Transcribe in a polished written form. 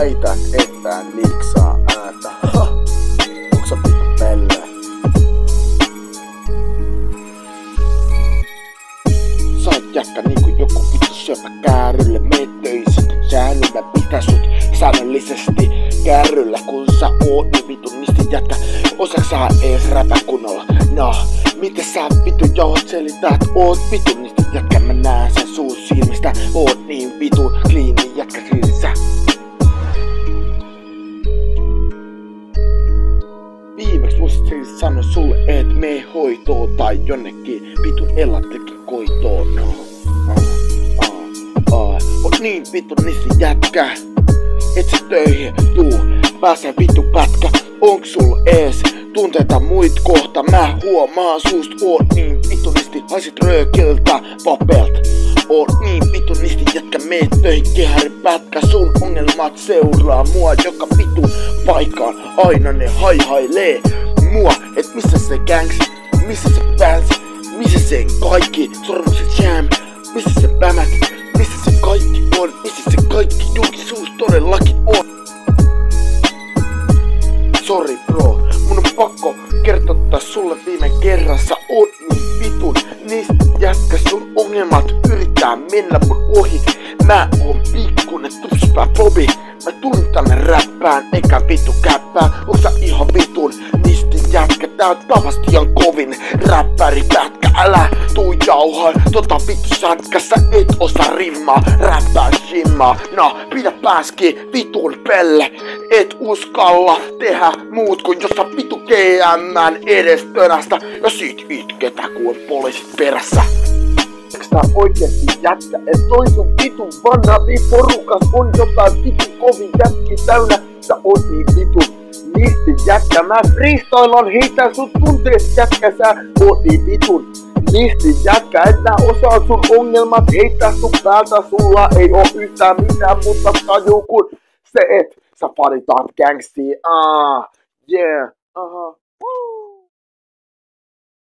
väität, että en liksaa ääntä. Onks sä vittu pelle? Sä oot jätkä niinku joku vittu syöpä käärylle. Meet töisin säännöllä, pitä sut säännöllisesti kärryllä. Kun sä oot niin vitun nisti jätkä. Osaks sä ees räpä kunnolla? No, miten sä vittu johot selität? Oot vitun nisti jätkä, mä näen sen suun silmistä. Oot niin vitun kliini jätkä silmissä. Viimeksi muistin sanoa sulle, et mee hoitoon tai jonnekin vitun elattekin koitoon. No. Oot niin vitun nisti jätkä. Et sä töihin tuu, pääse vittu pätkä. Onks sul ees tunteita muit kohta? Mä huomaan suust, oot niin vitunisti. Haisit röökiltä papelta. Oot niin vitunisti jätkä, meet töihin kehäri pätkä. Sun ongelmat seuraa mua joka vitun paikkaan. Aina ne haihailee mua, et missä se gangs, missä se fans, missä se kaikki sormukset jam, missä se pämät, missä se kaikki on, missä se kaikki julkisuus todellakin on. Sorry bro, mun on pakko kertoa sulle viime kerrassa. Oot niin vitun niistä jätkä, sun ongelmat yrittää mennä mun ohi. Mä oon pikkunen tupspää Bobi. Mä tulin tänne räppään, eikä vittu käppää. Onks sä ihan vitun nisti jätkä? Tää on Tavastian kovin räppäri pätkä. Älä tuu jauhaan tota vittu sätkä. Sä et osaa rimmaa, räppää shimmaa. No, pidä pääski vitun pelle. Et uskalla tehdä muut kuin jossa vittu GM:n edes tönästä. Ja sit itketä kun on poliisit perässä. Eiks tää oikeesti jätkä, et toi sun vitun vannavi porukas on jotain vitun kovin jätki täynnä. Sä oot niin vitun nisti jätkä, mä freestylan heitän sun tunteet jätkä. Sä oot niin vitun nisti jätkä, et nää osaa sun ongelmat heittää sun päältä. Sulla ei oo yhtään mitään, mutta tajuu kun se et sä fanitaat gangstia. Yeah,